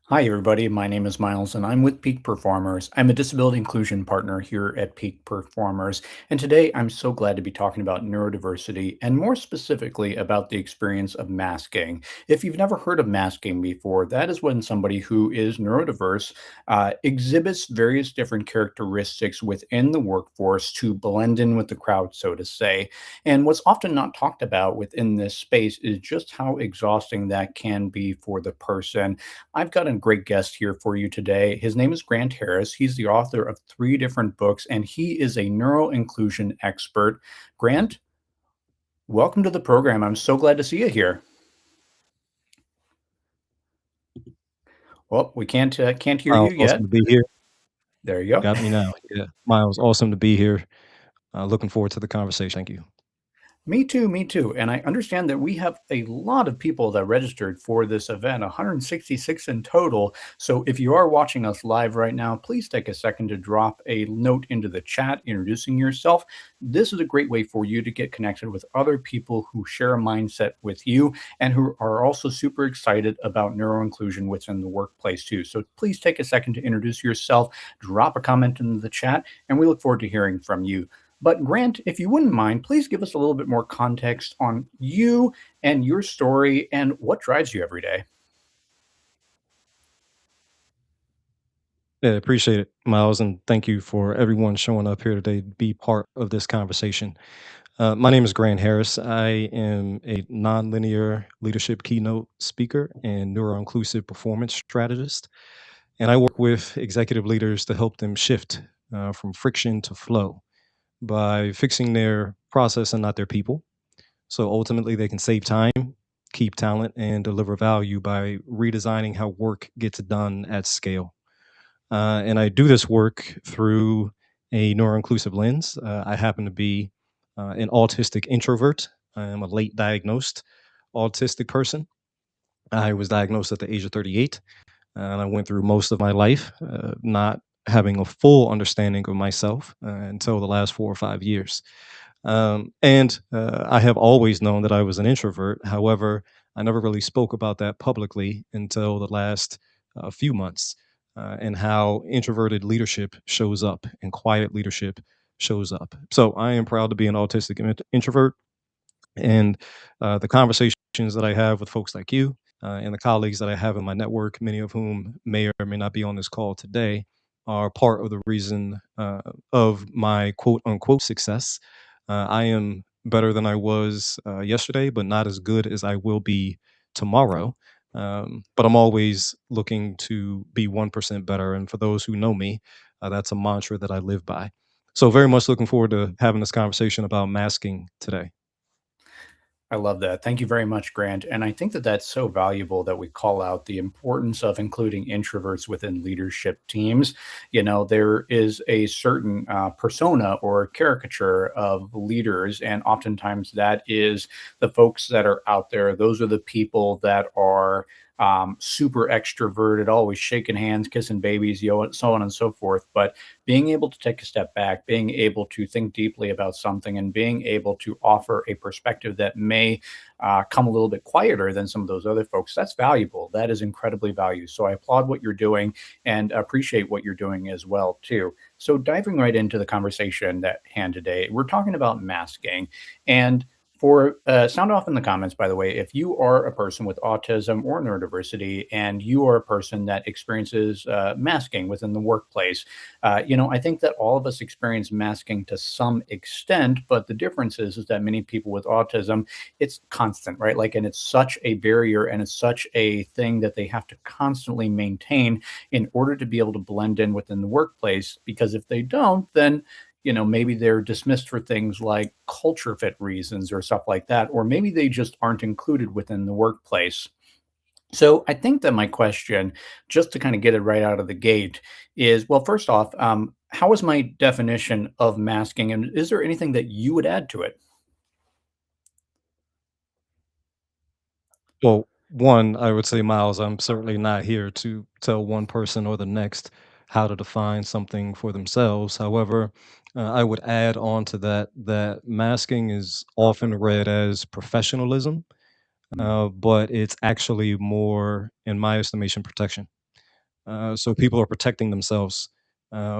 Hi, everybody. My name is Miles, and I'm with Peak Performers. I'm a disability inclusion partner here at Peak Performers. And today I'm so glad to be talking about neurodiversity and more specifically about the experience of masking. If you've never heard of masking before, that is when somebody who is neurodiverse exhibits various different characteristics within the workforce to blend in with the crowd, so to say. And what's often not talked about within this space is just how exhausting that can be for the person. I've got a great guest here for you today. His name is Grant Harris. He's the author of three different books, and he is a neuro inclusion expert. Grant, welcome to the program. I'm so glad to see you here. Well, we can't hear you Miles, awesome yet. to be here. There you go. Got me now. Yeah. Miles, awesome to be here. Looking forward to the conversation. Thank you. Me too, me too. And I understand that we have a lot of people that registered for this event, 166 in total. So if you are watching us live right now, please take a second to drop a note into the chat introducing yourself. This is a great way for you to get connected with other people who share a mindset with you and who are also super excited about neuro inclusion within the workplace too. So please take a second to introduce yourself, drop a comment in the chat, and we look forward to hearing from you. But Grant, if you wouldn't mind, please give us a little bit more context on you and your story and what drives you every day. Yeah, appreciate it, Miles, and thank you for everyone showing up here today to be part of this conversation. My name is Grant Harris. I am a nonlinear leadership keynote speaker and neuro-inclusive performance strategist, and I work with executive leaders to help them shift from friction to flow by fixing their process and not their people. So ultimately, they can save time, keep talent, and deliver value by redesigning how work gets done at scale. And I do this work through a neuro-inclusive lens. I happen to be an autistic introvert. I am a late diagnosed autistic person. I was diagnosed at the age of 38, and I went through most of my life not having a full understanding of myself until the last 4 or 5 years. And I have always known that I was an introvert. However, I never really spoke about that publicly until the last few months, and how introverted leadership shows up and quiet leadership shows up. So I am proud to be an autistic introvert. And the conversations that I have with folks like you and the colleagues that I have in my network, many of whom may or may not be on this call today, are part of the reason of my quote unquote success. I am better than I was yesterday, but not as good as I will be tomorrow. But I'm always looking to be 1% better. And for those who know me, that's a mantra that I live by. So, very much looking forward to having this conversation about masking today. I love that. Thank you very much, Grant. And I think that that's so valuable that we call out the importance of including introverts within leadership teams. You know, there is a certain persona or caricature of leaders, and oftentimes that is the folks that are out there. Those are the people that are super extroverted, always shaking hands, kissing babies, so on and so forth. But being able to take a step back, being able to think deeply about something, and being able to offer a perspective that may come a little bit quieter than some of those other folks, that's valuable. That is incredibly valuable. So I applaud what you're doing and appreciate what you're doing as well too. So diving right into the conversation at hand today, we're talking about masking. And for sound off in the comments, by the way, if you are a person with autism or neurodiversity and you are a person that experiences masking within the workplace, I think that all of us experience masking to some extent, but the difference is that many people with autism, it's constant, right? Like, and it's such a barrier and it's such a thing that they have to constantly maintain in order to be able to blend in within the workplace. Because if they don't, then maybe they're dismissed for things like culture fit reasons or stuff like that, or maybe they just aren't included within the workplace. So I think that my question, just to kind of get it right out of the gate, is well, first off, how is my definition of masking, and is there anything that you would add to it? Well, one, I would say, Miles, I'm certainly not here to tell one person or the next how to define something for themselves. However, I would add on to that masking is often read as professionalism, but it's actually more, in my estimation, protection. So people are protecting themselves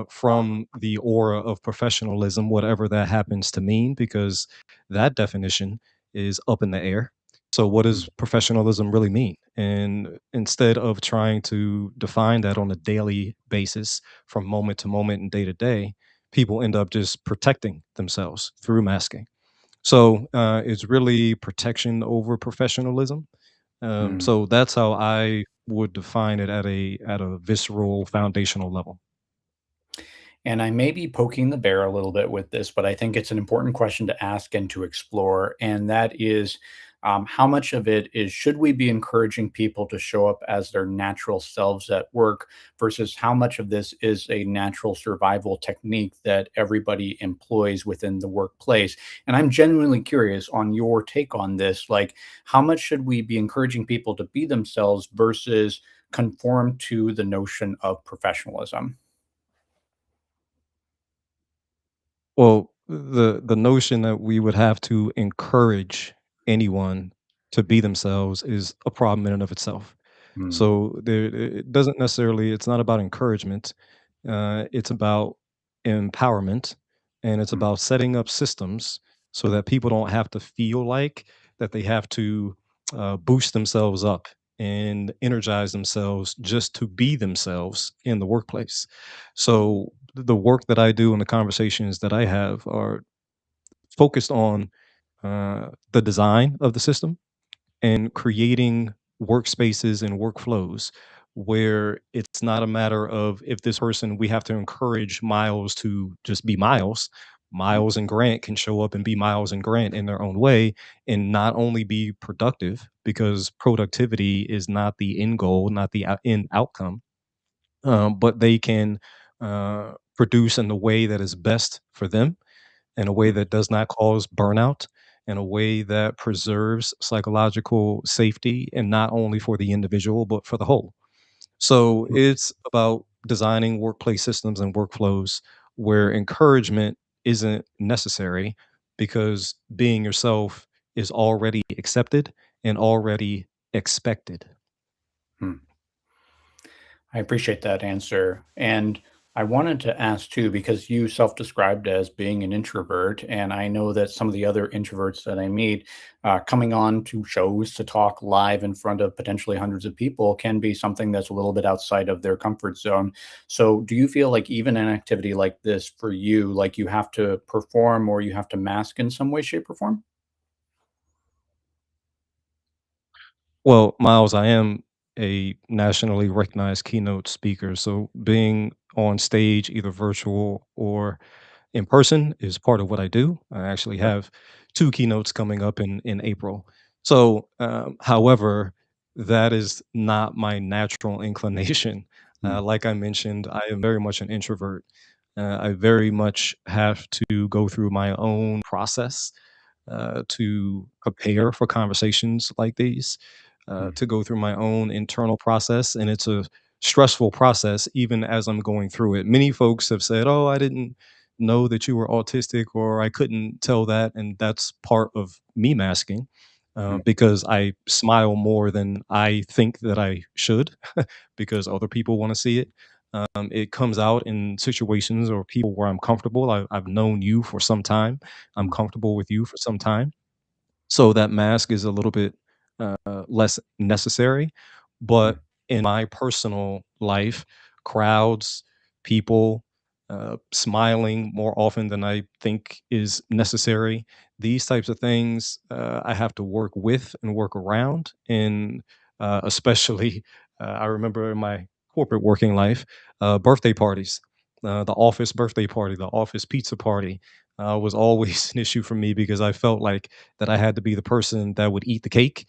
from the aura of professionalism, whatever that happens to mean, because that definition is up in the air. So, what Mm, does professionalism really mean? And instead of trying to define that on a daily basis from moment to moment and day to day, people end up just protecting themselves through masking. So, it's really protection over professionalism. mm. So that's how I would define it at a visceral foundational level. And I may be poking the bear a little bit with this, but I think it's an important question to ask and to explore. And that is how much of it is should we be encouraging people to show up as their natural selves at work versus how much of this is a natural survival technique that everybody employs within the workplace? And I'm genuinely curious on your take on this. Like, how much should we be encouraging people to be themselves versus conform to the notion of professionalism? Well, the notion that we would have to encourage anyone to be themselves is a problem in and of itself. Mm, So there, it doesn't necessarily. It's not about encouragement. It's about empowerment, and it's mm, about setting up systems so that people don't have to feel like that they have to boost themselves up and energize themselves just to be themselves in the workplace. So the work that I do and the conversations that I have are focused on the design of the system and creating workspaces and workflows where it's not a matter of if this person we have to encourage Miles to just be Miles. mm, Miles and Grant can show up and be Miles and Grant in their own way and not only be productive because productivity is not the end goal, not the end outcome, but they can produce in the way that is best for them, in a way mm, that does not cause burnout, in a way that preserves psychological safety, and not only for the individual, but for the whole. So mm, it's about designing workplace systems and workflows where encouragement isn't necessary because being yourself is already accepted and already expected. mm. I appreciate that answer. And I wanted to ask too, because you self described as being an introvert. And I know that some of the other introverts that I meet coming on to shows to talk live in front of potentially hundreds of people can be something that's a little bit outside of their comfort zone. So, do you feel like even an activity like this for you, like you have to perform or you have to mask in some way, shape, or form? Well, Miles, I am a nationally recognized keynote speaker. So being on stage, either virtual or in person, is part of what I do. I actually Yep. have two keynotes coming up in April. So, however, that is not my natural inclination. Mm, Like I mentioned, I am very much an introvert. I very much have to go through my own process to prepare for conversations like these, mm, to go through my own internal process. And it's a stressful process, even as I'm going through it. Many folks have said, "Oh, I didn't know that you were autistic," or "I couldn't tell that." And that's part of me masking. mm, Because I smile more than I think that I should, because other people want to see it. It comes out in situations or people where I'm comfortable. I've known you for some time. I'm mm, comfortable with you for some time. So that mask is a little bit less necessary. mm, But in my personal life, crowds, people, smiling more often than I think is necessary, these types of things I have to work with and work around. And especially, I remember in my corporate working life, birthday parties. The office birthday party, the office pizza party was always an issue for me because I felt like that I had to be the person that would eat the cake,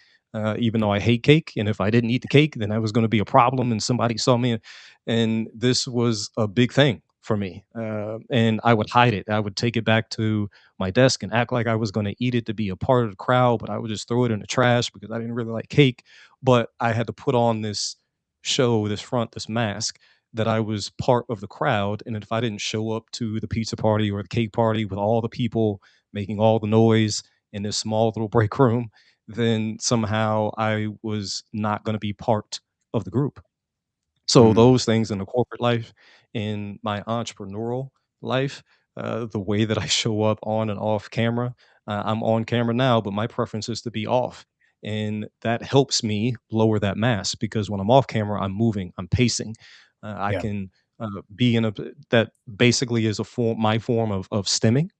even though I hate cake. And if I didn't eat the cake, then that was going to be a problem. And somebody saw me, and this was a big thing for me. And I would hide it. I would take it back to my desk and act like I was going to eat it to be a part of the crowd, but I would just throw it in the trash because I didn't really like cake. But I had to put on this show, this front, this mask that I was part of the crowd. And if I didn't show up to the pizza party or the cake party with all the people making all the noise in this small little break room, then somehow I was not going to be part of the group. So Mm, those things in the corporate life, in my entrepreneurial life, the way that I show up on and off camera, I'm on camera now, but my preference is to be off. And that helps me lower that mass because when I'm off camera, I'm moving, I'm pacing. I yeah. can be in a that basically is a form, my form of stimming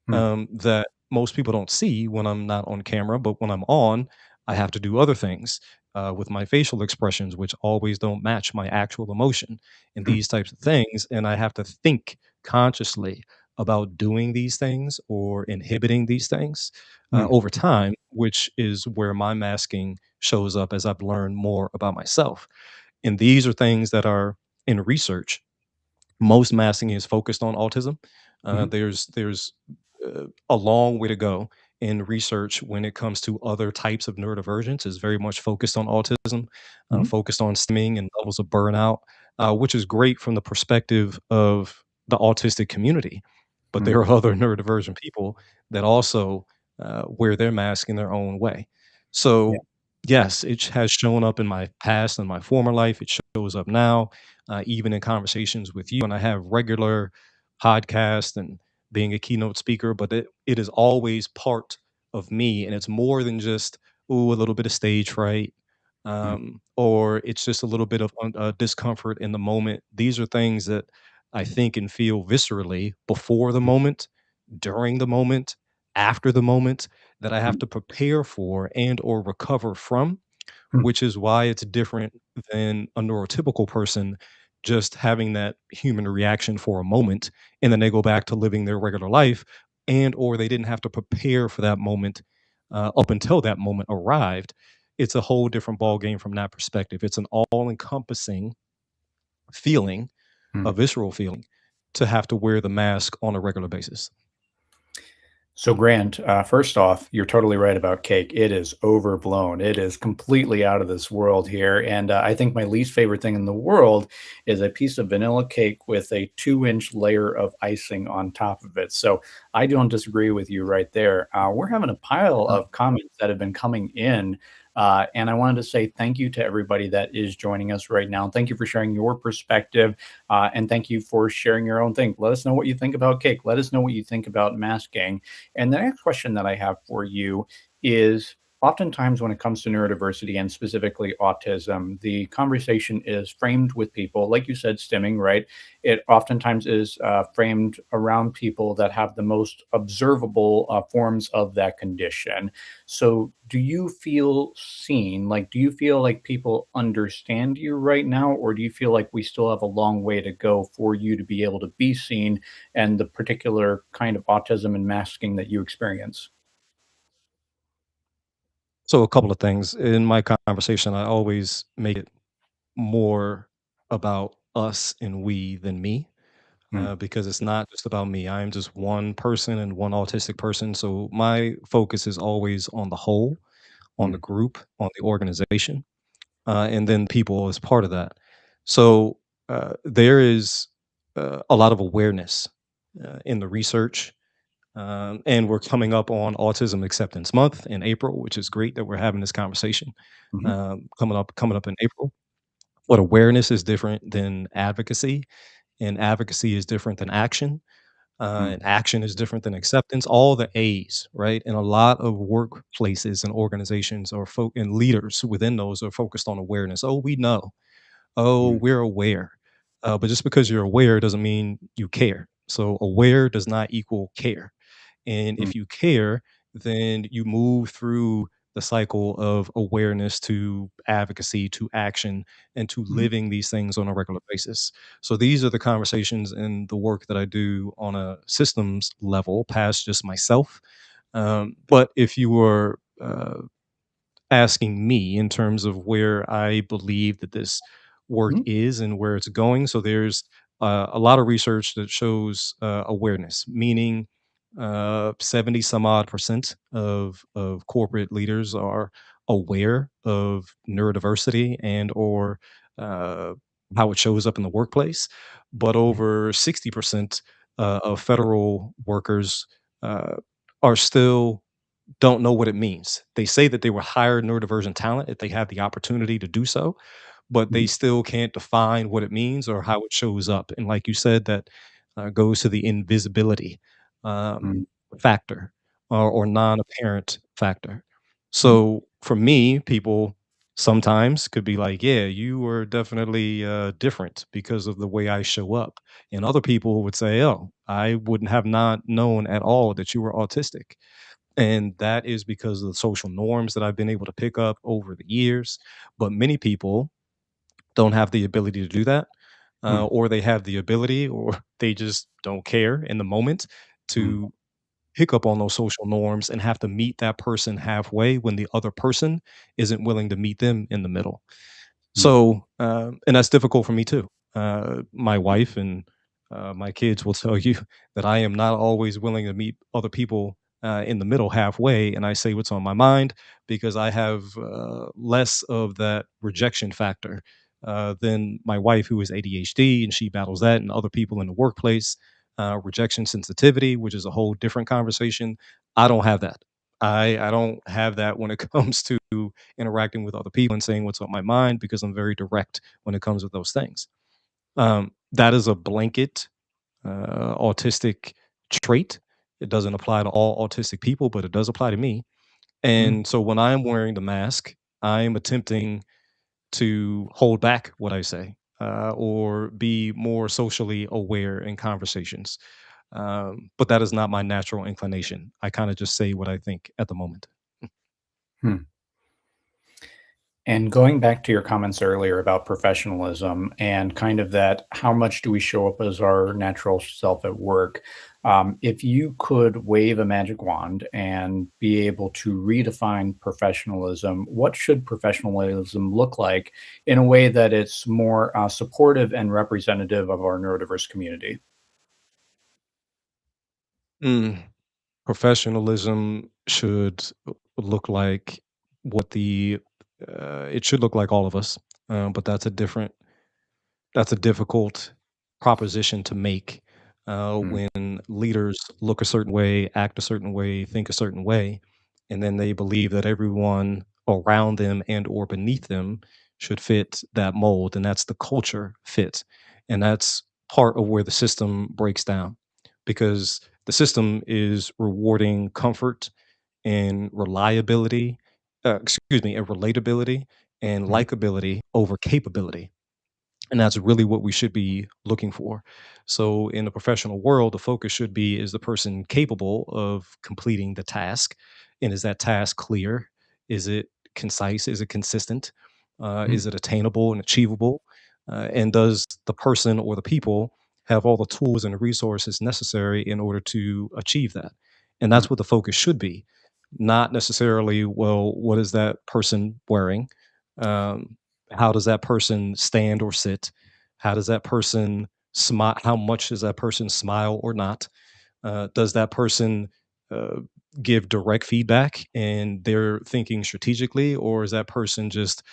Mm, that most people don't see when I'm not on camera. But when I'm on, I have to do other things with my facial expressions, which always don't match my actual emotion and mm, these types of things. And I have to think consciously about doing these things or inhibiting these things mm, over time, which is where my masking shows up as I've learned more about myself. And these are things that are in research. Most masking is focused on autism. mhm, There's a long way to go in research when it comes to other types of neurodivergence. Is very much focused on autism, mhm, focused on stimming and levels of burnout, which is great from the perspective of the autistic community. But mm, there are other neurodivergent people that also wear their mask in their own way. yeah. So yes, it has shown up in my past and my former life. It shows up now even in conversations with you. And I have regular podcasts and being a keynote speaker, but it is always part of me. And it's more than just, ooh, a little bit of stage fright, Mm, or it's just a little bit of discomfort in the moment. These are things that I think and feel viscerally before the mm, moment, during the moment, after the moment that I have mm, to prepare for and or recover from, mm, which is why it's different than a neurotypical person just having that human reaction for a moment and then they go back to living their regular life and or they didn't have to prepare for that moment up until that moment arrived. It's a whole different ball game from that perspective. It's an all-encompassing feeling, mm. a visceral feeling, to have to wear the mask on a regular basis. So, Grant, first off, you're totally right about cake. It is overblown. It is completely out of this world here. And I think my least favorite thing in the world is a piece of vanilla cake with a 2-inch layer of icing on top of it. So, I don't disagree with you right there. We're having a pile of comments that have been coming in. And I wanted to say thank you to everybody that is joining us right now. Thank you for sharing your perspective. And thank you for sharing your own thing. Let us know what you think about cake. Let us know what you think about masking. And the next question that I have for you is oftentimes when it comes to neurodiversity and specifically autism, the conversation is framed with people, like you said, stimming, right? It oftentimes is framed around people that have the most observable forms of that condition. So, do you feel seen? Like, do you feel like people understand you right now, or do you feel like we still have a long way to go for you to be able to be seen and the particular kind of autism and masking that you experience? So a couple of things in my conversation, I always make it more about us and we than me Mm, because it's not just about me. I am just one person and one autistic person. So my focus is always on the whole, on the mm, group, on the organization, and then people as part of that. So there is a lot of awareness in the research. And we're coming up on Autism Acceptance Month in April, which is great that we're having this conversation mhm, coming up in April. But awareness is different than advocacy, and advocacy is different than action, mm, and action is different than acceptance. All the A's, right? And a lot of workplaces and organizations and leaders within those are focused on awareness. Oh, we know. Oh, mm, we're aware. But just because you're aware doesn't mean you care. So aware does not equal care. And mm, if you care, then you move through the cycle of awareness to advocacy to action and to mhm, living these things on a regular basis. So these are the conversations and the work that I do on a systems level past just myself. But if you were asking me in terms of where I believe that this work mhm, is and where it's going. So there's a lot of research that shows awareness, meaning 70 some odd percent of corporate leaders are aware of neurodiversity and or uh, how it shows up in the workplace, but mhm, over 60% of federal workers uh, are still don't know what it means. They say that they will hire neurodivergent talent if they have the opportunity to do so, but they Mhm, still can't define what it means or how it shows up. And like you said, that goes to the invisibility mm, factor or non-apparent factor. mm, So for me, people sometimes could be like, "Yeah, you were definitely different because of the way I show up," and other people would say, "Oh, I wouldn't have not known at all that you were autistic." And that is because of the social norms that I've been able to pick up over the years. But many people don't have the ability to do that, mm, or they have the ability, or they just don't care in the moment mm, to pick up on those social norms and have to meet that person halfway when the other person isn't willing to meet them in the middle. mm, So, and that's difficult for me too. My wife and my kids will tell you that I am not always willing to meet other people in the middle halfway, and I say what's on my mind because I have less of that rejection factor than my wife, who is ADHD, and she battles that, and other people in the workplace. Rejection sensitivity, which is a whole different conversation. I don't have that. I don't have that when it comes to interacting with other people and saying what's on my mind because I'm very direct when it comes with those things. That is a blanket autistic trait. It doesn't apply to all autistic people, but it does apply to me. mm, And so when I'm wearing the mask, I'm attempting to hold back what I say or be more socially aware in conversations. But that is not my natural inclination. I kind of just say what I think at the moment. hmm. And going back to your comments earlier about professionalism and kind of that, how much do we show up as our natural self at work? If you could wave a magic wand and be able to redefine professionalism, what should professionalism look like in a way that it's more supportive and representative of our neurodiverse community? Mm. Professionalism should look like what the it should look like all of us, but that's a difficult proposition to make Mm, when leaders look a certain way, act a certain way, think a certain way, and then they believe that everyone around them and or beneath them should fit that mold, and that's the culture fit, and that's part of where the system breaks down because the system is rewarding comfort and reliability, and relatability and mm, likability over capability, and that's really what we should be looking for. So in the professional world, the focus should be, is the person capable of completing the task? And is that task clear? Is it concise? Is it consistent? mm, Is it attainable and achievable? And does the person or the people have all the tools and the resources necessary in order to achieve that? And mm, that's what the focus should be, not necessarily, well, what is that person wearing? Um, how does that person stand or sit? How does that person smile? How much does that person smile or not? Does that person uh, give direct feedback and they're thinking strategically, or is that person just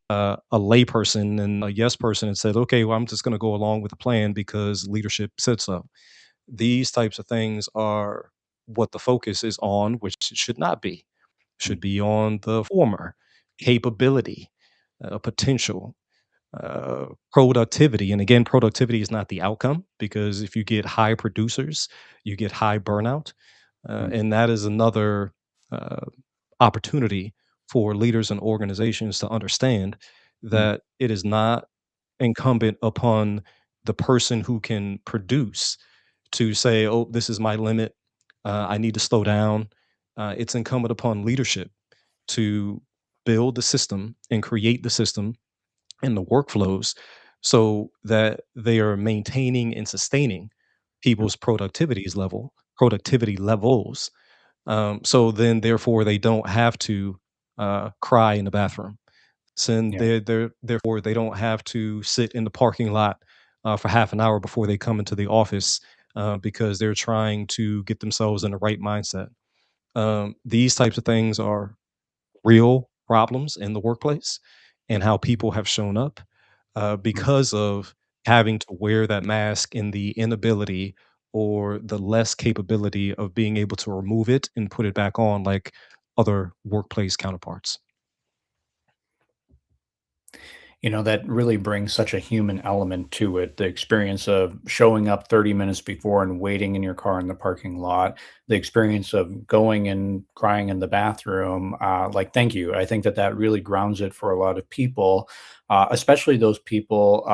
a layperson and a yes person and said, okay, well, I'm just going to go along with the plan because leadership said so? These types of things are what the focus is on, which it should not be. Should mm, be on the former capability, potential, productivity. And again, productivity is not the outcome because if you get high producers, you get high burnout. mm, And that is another uh, opportunity for leaders and organizations to understand mm, that it is not incumbent upon the person who can produce to say, oh, this is my limit. I need to slow down. It's incumbent upon leadership to build the system and create the system and the workflows so that they are maintaining and sustaining mm. people's productivity levels. So then therefore they don't have to cry in the bathroom. So Yeah. therefore they don't have to sit in the parking lot for half an hour before they come into the office because they're trying to get themselves in the right mindset. These types of things are real problems in the workplace and how people have shown up Mm, because of having to wear that mask and the inability or the less capability of being able to remove it and put it back on like other workplace counterparts. That really brings such a human element to it. The experience of showing up 30 minutes before and waiting in your car in the parking lot, the experience of going and crying in the bathroom, like, thank you. I think that that really grounds it for a lot of people, especially those people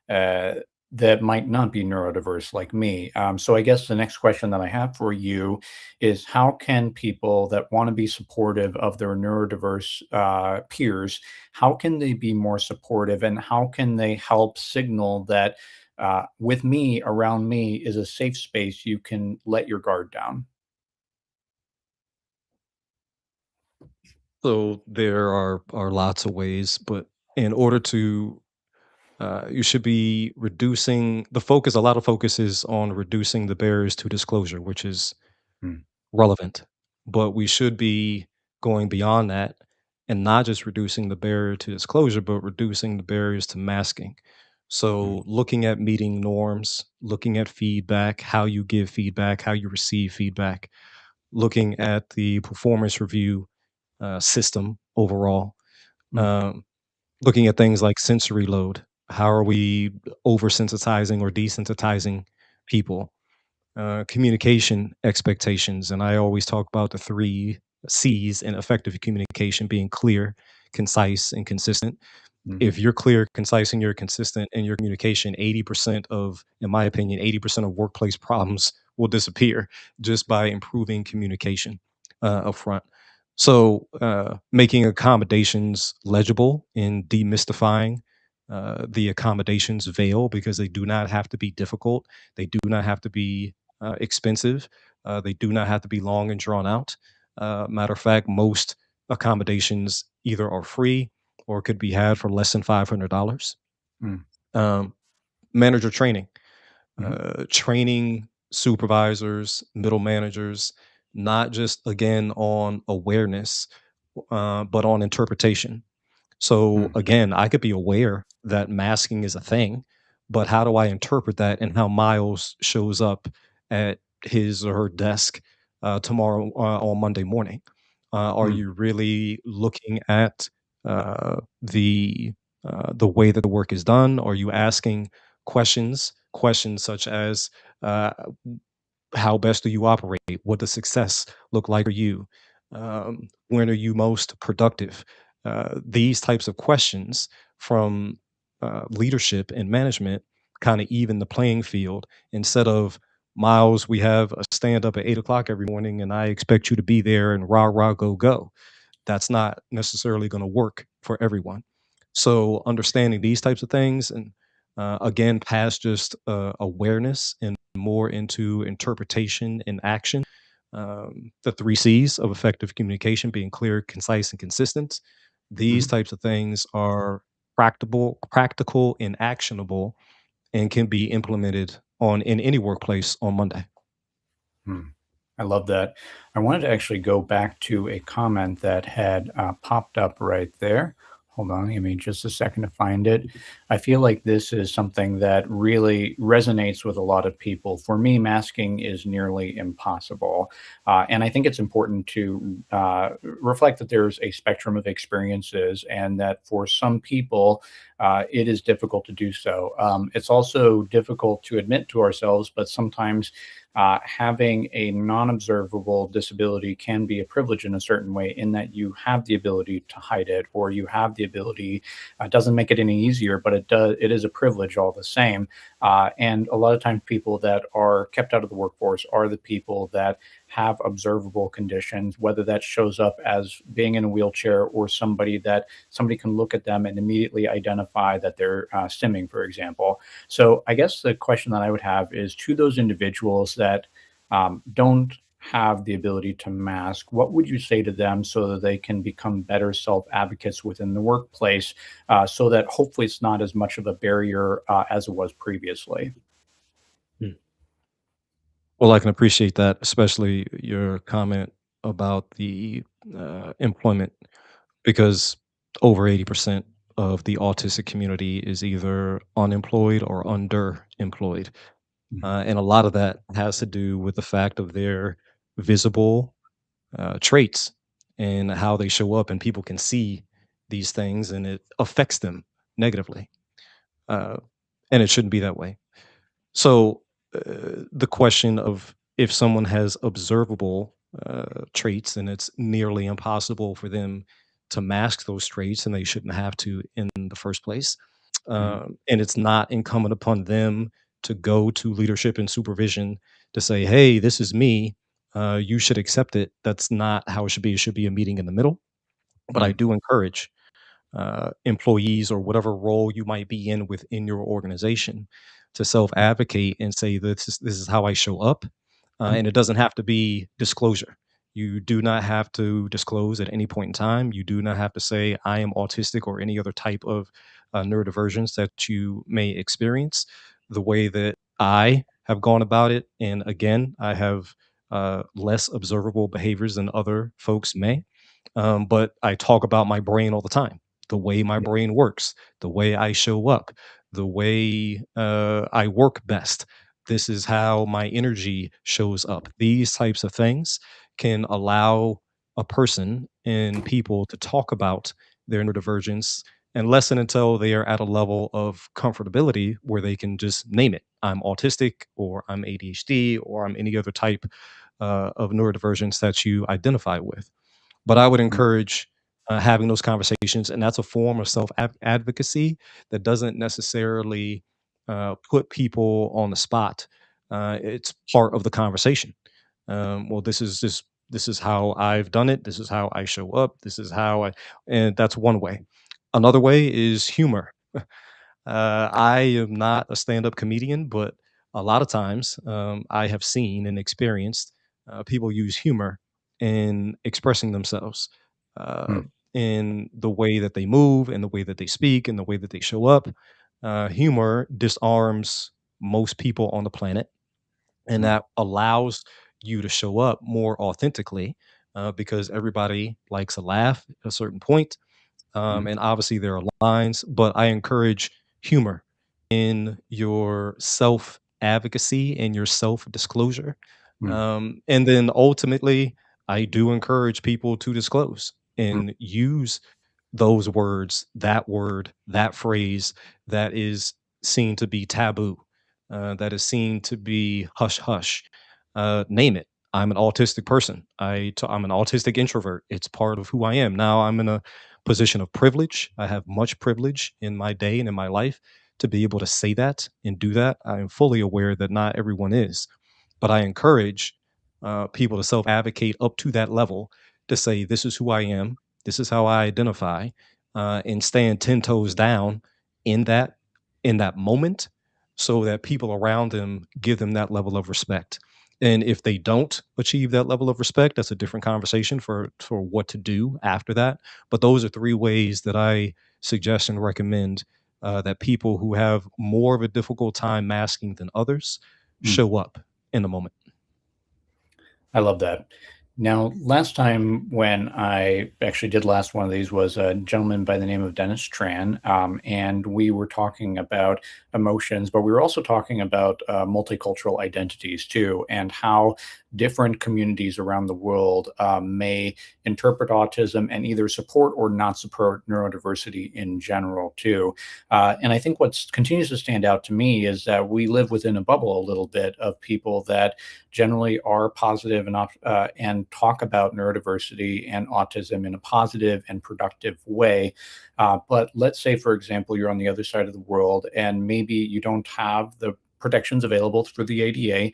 uh, that might not be neurodiverse like me. So I guess the next question that I have for you is how can people that want to be supportive of their neurodiverse peers, how can they be more supportive and how can they help signal that with me, around me is a safe space you can let your guard down? So there are lots of ways, but in order to you should be reducing the focus. A lot of focus is on reducing the barriers to disclosure, which is Mm, relevant. But we should be going beyond that and not just reducing the barrier to disclosure, but reducing the barriers to masking. mm, So, looking at meeting norms, looking at feedback, how you give feedback, how you receive feedback, looking at the performance review system overall, mm, um, looking at things like sensory load. How are we oversensitizing or desensitizing people? Communication expectations. And I always talk about the three C's in effective communication being clear, concise, and consistent. If mhm, you're clear, concise, and you're consistent in your communication, 80% of, in my opinion, 80% of workplace problems will disappear just by improving communication up front. So, making accommodations legible and demystifying the accommodations veil because they do not have to be difficult. They do not have to be expensive. They do not have to be long and drawn out. Matter of fact, most accommodations either are free or could be had for less than $500. mm, Um, Manager training, mhm, training supervisors, middle managers, not just again on awareness, but on interpretation. So mm, again, I could be aware that masking is a thing, but how do I interpret that and how Miles shows up at his or her desk tomorrow on Monday morning? Are mm, you really looking at the way that the work is done? Are you asking questions such as uh, how best do you operate? What does success look like for you? When are you most productive? These types of questions from leadership and management kind of even the playing field instead of Miles, we have a stand up at 8 o'clock every morning and I expect you to be there and rah, rah, go, go. That's not necessarily going to work for everyone. So understanding these types of things and again, past just awareness and more into interpretation and action. The three C's of effective communication being clear, concise, and consistent. These mhm, types of things are practical and actionable and can be implemented on in any workplace on Monday. mm. I love that. I wanted to actually go back to a comment that had popped up right there. Hold on, give me just a second to find it. I feel like this is something that really resonates with a lot of people. For me, masking is nearly impossible. And I think it's important to reflect that there's a spectrum of experiences and that for some people, it is difficult to do so. It's also difficult to admit to ourselves, but sometimes having a non observable disability can be a privilege in a certain way, in that you have the ability to hide it, or you have the ability, doesn't make it any easier, but it is a privilege all the same. And a lot of times, people that are kept out of the workforce are the people that have observable conditions, whether that shows up as being in a wheelchair or somebody can look at them and immediately identify that they're stimming, for example. So I guess the question that I would have is to those individuals that don't have the ability to mask, what would you say to them so that they can become better self advocates within the workplace, so that hopefully it's not as much of a barrier as it was previously? Well, I can appreciate that, especially your comment about the employment, because over 80% of the autistic community is either unemployed or underemployed. Mhm. And a lot of that has to do with the fact of their visible traits and how they show up, and people can see. these things and it affects them negatively. Uh, and it shouldn't be that way. So, the question of if someone has observable traits and it's nearly impossible for them to mask those traits and they shouldn't have to in the first place. Mhm. And it's not incumbent upon them to go to leadership and supervision to say, hey, this is me. You should accept it. That's not how it should be. It should be a meeting in the middle. But I Mm. do encourage employees or whatever role you might be in within your organization to self advocate and say this is how I show up, Mm. and it doesn't have to be disclosure. You do not have to disclose at any point in time. You do not have to say I am autistic or any other type of neurodivergence that you may experience. The way that I have gone about it, and again, I have less observable behaviors than other folks may. But I talk about my brain all the time, the way my Yeah. brain works, the way I show up, the way I work best. This is how my energy shows up. These types of things can allow a person and people to talk about their neurodivergence unless and until they are at a level of comfortability where they can just name it. I'm autistic, or I'm ADHD, or I'm any other type of neurodivergence that you identify with. But I would Mm. encourage having those conversations, and that's a form of self advocacy that doesn't necessarily put people on the spot. It's part of the conversation. Well, this is how I've done it. This is how I show up. This is how I, and that's one way. Another way is humor. I am not a stand-up comedian, but a lot of times I have seen and experienced people use humor in expressing themselves, uh, Mm. in the way that they move, in the way that they speak, in the way that they show up. Humor disarms most people on the planet, and Mm. that allows you to show up more authentically because everybody likes a laugh at a certain point. Mm. And obviously there are lines, but I encourage humor in your self advocacy and your self disclosure. Mm. And then ultimately, I do encourage people to disclose Mm. and use those words, that word, that phrase that is seen to be taboo, that is seen to be hush hush. Name it. I'm an autistic person. I'm an autistic introvert. It's part of who I am. Now I'm in a position of privilege. I have much privilege in my day and in my life to be able to say that and do that. I am fully aware that not everyone is, but I encourage people to self advocate up to that level to say, this is who I am, this is how I identify, and stand 10 toes down in that in that moment so that people around them give them that level of respect. And if they don't achieve that level of respect, that's a different conversation for what to do after that. But those are three ways that I suggest and recommend that people who have more of a difficult time masking than others Mm. show up in the moment. I love that. Now, last time when I actually did last one of these was a gentleman by the name of Dennis Tran, and we were talking about emotions, but we were also talking about multicultural identities too, and how different communities around the world may interpret autism and either support or not support neurodiversity in general too. And I think what continues to stand out to me is that we live within a bubble a little bit of people that generally are positive and talk about neurodiversity and autism in a positive and productive way. But let's say, for example, you're on the other side of the world and maybe you don't have the protections available through the ADA.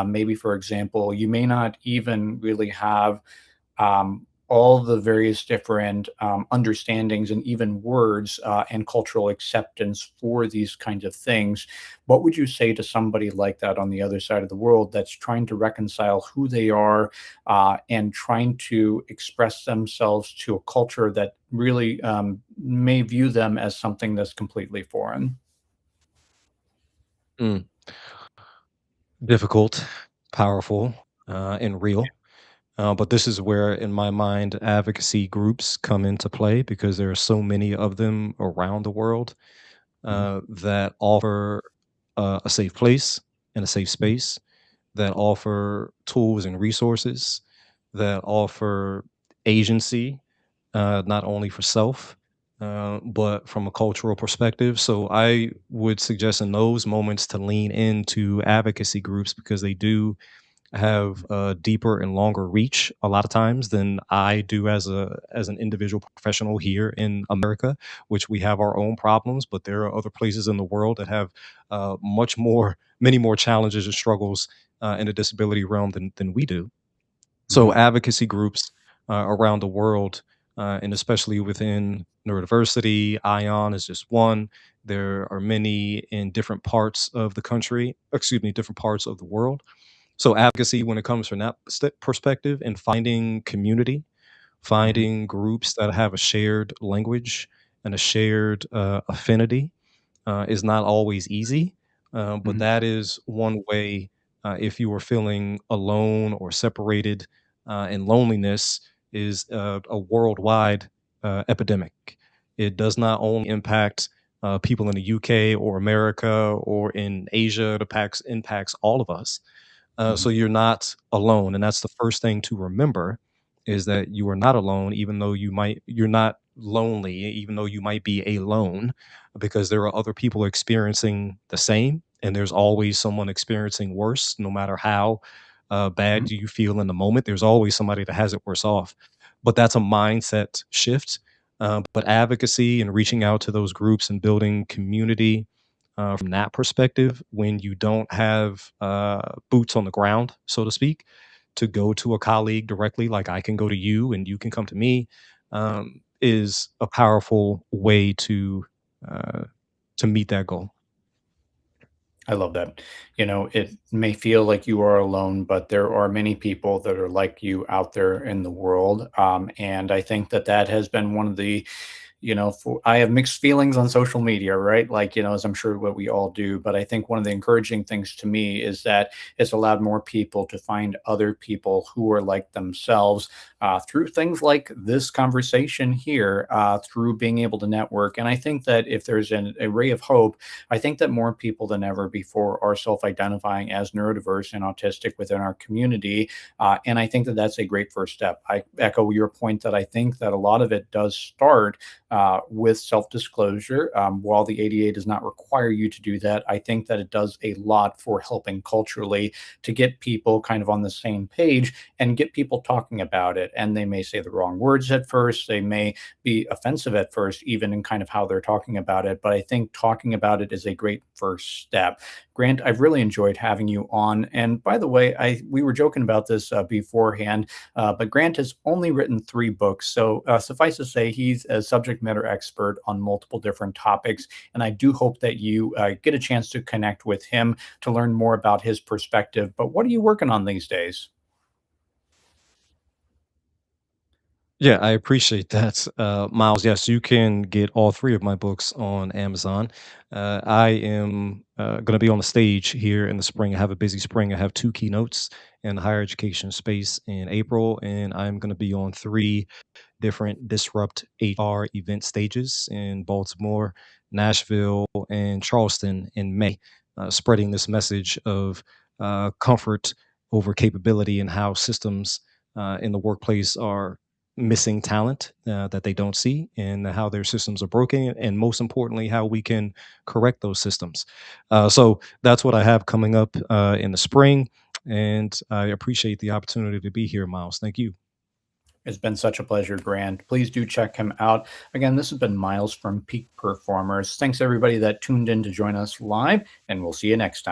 Maybe, for example, you may not even really have all the various different understandings and even words and cultural acceptance for these kinds of things. What would you say to somebody like that on the other side of the world that's trying to reconcile who they are and trying to express themselves to a culture that really may view them as something that's completely foreign? Mm. Difficult, powerful, and real. But this is where, in my mind, advocacy groups come into play because there are so many of them around the world Mhm. that offer a safe place and a safe space, that offer tools and resources, that offer agency, not only for self, but from a cultural perspective. So I would suggest in those moments to lean into advocacy groups because they do have a deeper and longer reach a lot of times than I do as an individual professional here in America, which we have our own problems, but there are other places in the world that have many more challenges and struggles in the disability realm than we do. So Mhm, advocacy groups around the world, and especially within neurodiversity, ION is just one. There are many in different parts of the country, excuse me, different parts of the world. So advocacy, when it comes from that perspective, and finding community, mhm, finding groups that have a shared language and a shared affinity is not always easy, but mhm, that is one way. If you are feeling alone or separated, and loneliness is a worldwide epidemic. It does not only impact people in the UK or America or in Asia. It impacts all of us. So mhm, you're not alone, and that's the first thing to remember is that you are not alone, even though you're not lonely, even though you might be alone, because there are other people experiencing the same, and there's always someone experiencing worse, no matter how bad mhm. do you feel in the moment. There's always somebody that has it worse off, but that's a mindset shift. But advocacy and reaching out to those groups and building community from that perspective when you don't have boots on the ground, so to speak, to go to a colleague directly, like I can go to you and you can come to me, is a powerful way uh, to meet that goal. I love that. You know, it may feel like you are alone, but there are many people that are like you out there in the world. And I think that that has been one of the, for I have mixed feelings on social media, right? Like, as I'm sure what we all do. But I think one of the encouraging things to me is that it's allowed more people to find other people who are like themselves through things like this conversation here, through being able to network. And I think that if there's a ray of hope, I think that more people than ever before are self identifying as neurodiverse and autistic within our community. And I think that that's a great first step. I echo your point that I think that a lot of it does start with self disclosure. While the ADA does not require you to do that, I think that it does a lot for helping culturally to get people kind of on the same page and get people talking about it. And they may say the wrong words at first, they may be offensive at first, even in kind of how they're talking about it. But I think talking about it is a great first step. Grant, I've really enjoyed having you on. And by the way, we were joking about this beforehand, but Grant has only written 3 books. So suffice to say, he's a subject matter expert on multiple different topics. And I do hope that you get a chance to connect with him to learn more about his perspective. But what are you working on these days? Yeah, I appreciate that, Miles. Yes, you can get all 3 of my books on Amazon. I am going to be on the stage here in the spring. I have a busy spring. I have 2 keynotes in the higher education space in April, and I'm going to be on 3 different Disrupt HR event stages in Baltimore, Nashville, and Charleston in May, spreading this message of comfort over capability and how systems in the workplace are missing talent that they don't see and how their systems are broken and most importantly how we can correct those systems. So that's what I have coming up in the spring, and I appreciate the opportunity to be here, Miles. Thank you. It's been such a pleasure, Grant. Please do check him out. Again, this has been Miles from Peak Performers. Thanks, everybody that tuned in to join us live, and we'll see you next time.